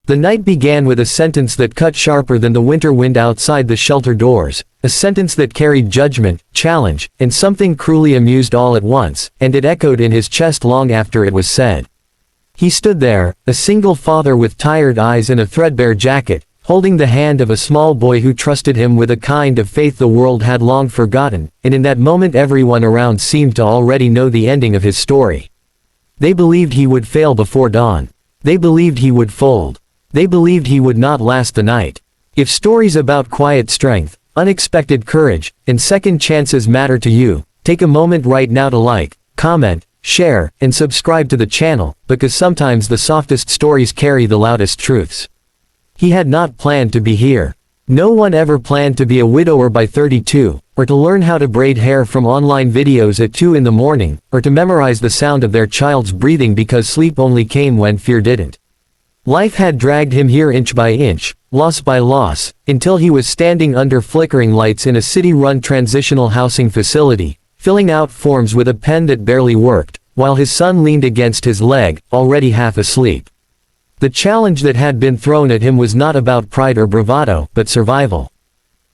The night began with a sentence that cut sharper than the winter wind outside the shelter doors, a sentence that carried judgment, challenge, and something cruelly amused all at once, and it echoed in his chest long after it was said. He stood there, a single father with tired eyes and a threadbare jacket, holding the hand of a small boy who trusted him with a kind of faith the world had long forgotten, and in that moment everyone around seemed to already know the ending of his story. They believed he would fail before dawn. They believed he would fold. They believed he would not last the night. If stories about quiet strength, unexpected courage, and second chances matter to you, take a moment right now to like, comment, share, and subscribe to the channel, because sometimes the softest stories carry the loudest truths. He had not planned to be here. No one ever planned to be a widower by 32, or to learn how to braid hair from online videos at 2 in the morning, or to memorize the sound of their child's breathing because sleep only came when fear didn't. Life had dragged him here inch by inch, loss by loss, until he was standing under flickering lights in a city-run transitional housing facility, filling out forms with a pen that barely worked, while his son leaned against his leg, already half asleep. The challenge that had been thrown at him was not about pride or bravado, but survival.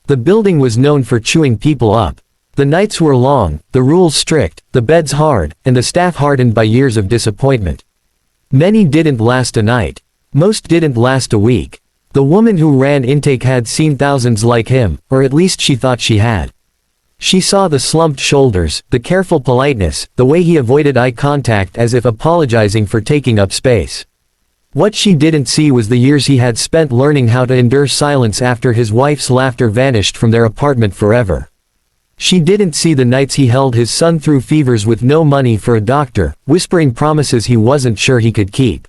The building was known for chewing people up. The nights were long, the rules strict, the beds hard, and the staff hardened by years of disappointment. Many didn't last a night. Most didn't last a week. The woman who ran intake had seen thousands like him, or at least she thought she had. She saw the slumped shoulders, the careful politeness, the way he avoided eye contact as if apologizing for taking up space. What she didn't see was the years he had spent learning how to endure silence after his wife's laughter vanished from their apartment forever. She didn't see the nights he held his son through fevers with no money for a doctor, whispering promises he wasn't sure he could keep.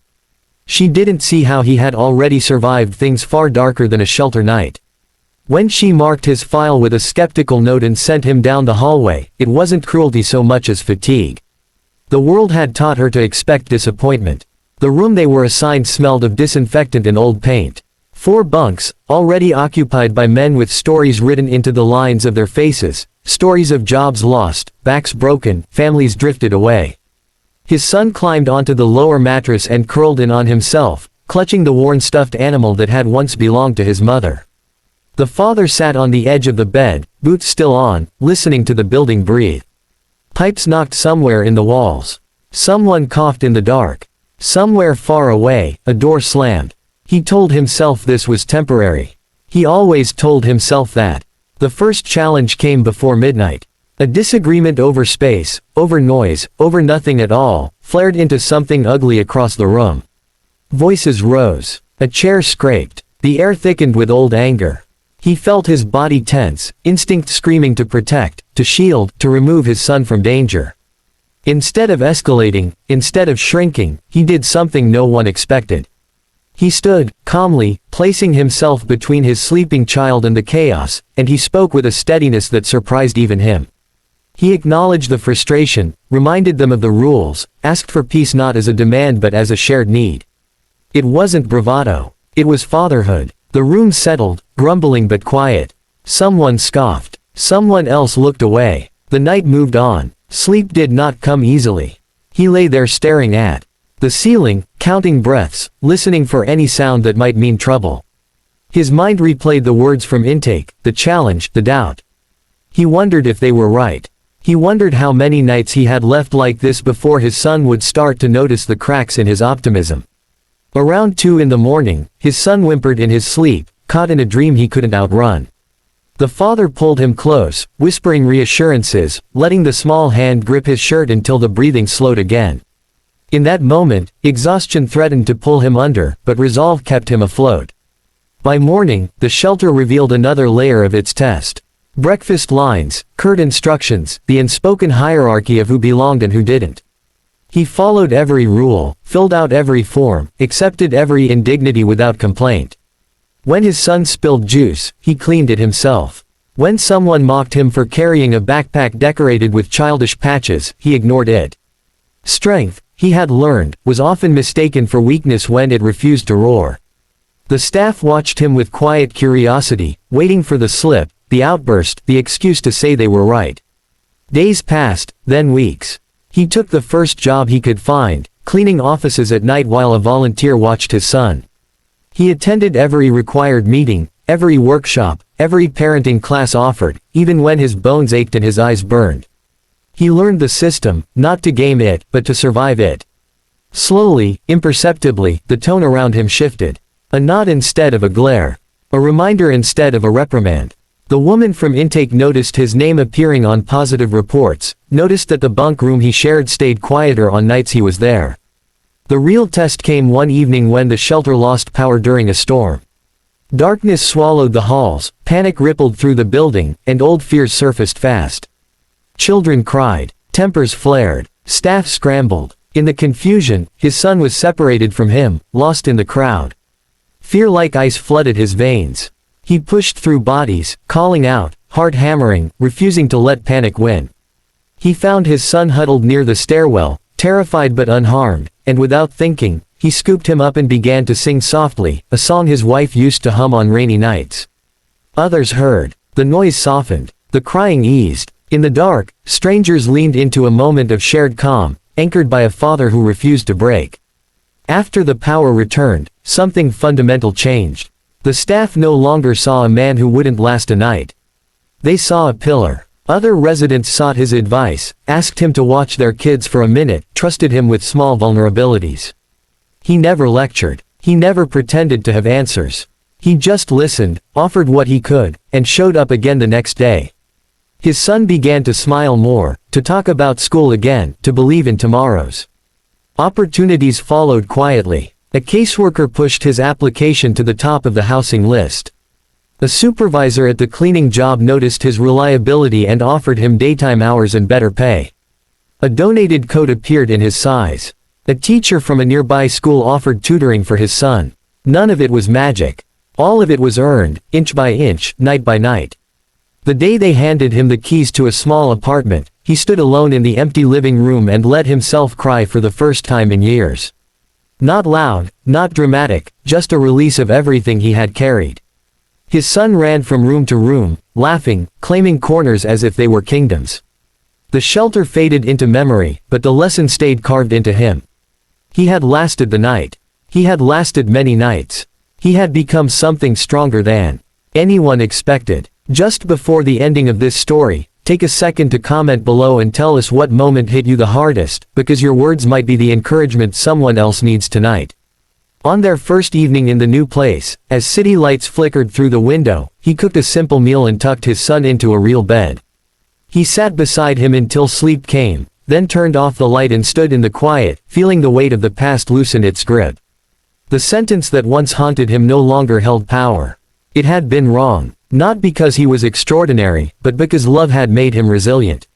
She didn't see how he had already survived things far darker than a shelter night. When she marked his file with a skeptical note and sent him down the hallway, it wasn't cruelty so much as fatigue. The world had taught her to expect disappointment. The room they were assigned smelled of disinfectant and old paint. 4 bunks, already occupied by men with stories written into the lines of their faces, stories of jobs lost, backs broken, families drifted away. His son climbed onto the lower mattress and curled in on himself, clutching the worn stuffed animal that had once belonged to his mother. The father sat on the edge of the bed, boots still on, listening to the building breathe. Pipes knocked somewhere in the walls. Someone coughed in the dark. Somewhere far away, a door slammed. He told himself this was temporary. He always told himself that. The first challenge came before midnight. A disagreement over space, over noise, over nothing at all, flared into something ugly across the room. Voices rose. A chair scraped. The air thickened with old anger. He felt his body tense, instinct screaming to protect, to shield, to remove his son from danger. Instead of escalating, instead of shrinking, he did something no one expected. He stood, calmly, placing himself between his sleeping child and the chaos, and he spoke with a steadiness that surprised even him. He acknowledged the frustration, reminded them of the rules, asked for peace not as a demand but as a shared need. It wasn't bravado. It was fatherhood. The room settled, grumbling but quiet. Someone scoffed. Someone else looked away. The night moved on. Sleep did not come easily. He lay there staring at the ceiling, counting breaths, listening for any sound that might mean trouble. His mind replayed the words from intake, the challenge, the doubt. He wondered if they were right. He wondered how many nights he had left like this before his son would start to notice the cracks in his optimism. Around 2 in the morning, his son whimpered in his sleep, caught in a dream he couldn't outrun. The father pulled him close, whispering reassurances, letting the small hand grip his shirt until the breathing slowed again. In that moment, exhaustion threatened to pull him under, but resolve kept him afloat. By morning, the shelter revealed another layer of its test. Breakfast lines, curt instructions, the unspoken hierarchy of who belonged and who didn't. He followed every rule, filled out every form, accepted every indignity without complaint. When his son spilled juice, he cleaned it himself. When someone mocked him for carrying a backpack decorated with childish patches, he ignored it. Strength, he had learned, was often mistaken for weakness when it refused to roar. The staff watched him with quiet curiosity, waiting for the slip, the outburst, the excuse to say they were right. Days passed, then weeks. He took the first job he could find, cleaning offices at night while a volunteer watched his son. He attended every required meeting, every workshop, every parenting class offered, even when his bones ached and his eyes burned. He learned the system, not to game it, but to survive it. Slowly, imperceptibly, the tone around him shifted. A nod instead of a glare. A reminder instead of a reprimand. The woman from intake noticed his name appearing on positive reports, noticed that the bunk room he shared stayed quieter on nights he was there. The real test came one evening when the shelter lost power during a storm. Darkness swallowed the halls, panic rippled through the building, and old fears surfaced fast. Children cried, tempers flared, staff scrambled. In the confusion, his son was separated from him, lost in the crowd. Fear like ice flooded his veins. He pushed through bodies, calling out, heart hammering, refusing to let panic win. He found his son huddled near the stairwell, terrified but unharmed, and without thinking, he scooped him up and began to sing softly, a song his wife used to hum on rainy nights. Others heard. The noise softened. The crying eased. In the dark, strangers leaned into a moment of shared calm, anchored by a father who refused to break. After the power returned, something fundamental changed. The staff no longer saw a man who wouldn't last a night. They saw a pillar. Other residents sought his advice, asked him to watch their kids for a minute, trusted him with small vulnerabilities. He never lectured. He never pretended to have answers. He just listened, offered what he could, and showed up again the next day. His son began to smile more, to talk about school again, to believe in tomorrows. Opportunities followed quietly. A caseworker pushed his application to the top of the housing list. A supervisor at the cleaning job noticed his reliability and offered him daytime hours and better pay. A donated coat appeared in his size. A teacher from a nearby school offered tutoring for his son. None of it was magic. All of it was earned, inch by inch, night by night. The day they handed him the keys to a small apartment, he stood alone in the empty living room and let himself cry for the first time in years. Not loud, not dramatic, just a release of everything he had carried. His son ran from room to room, laughing, claiming corners as if they were kingdoms. The shelter faded into memory, but the lesson stayed carved into him. He had lasted the night. He had lasted many nights. He had become something stronger than anyone expected. Just before the ending of this story, take a second to comment below and tell us what moment hit you the hardest, because your words might be the encouragement someone else needs tonight. On their first evening in the new place, as city lights flickered through the window, he cooked a simple meal and tucked his son into a real bed. He sat beside him until sleep came, then turned off the light and stood in the quiet, feeling the weight of the past loosen its grip. The sentence that once haunted him no longer held power. It had been wrong. Not because he was extraordinary, but because love had made him resilient.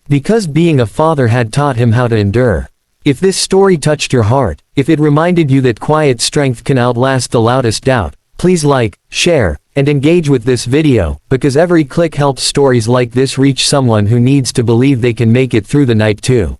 Because being a father had taught him how to endure. If this story touched your heart, if it reminded you that quiet strength can outlast the loudest doubt, please like, share, and engage with this video, because every click helps stories like this reach someone who needs to believe they can make it through the night too.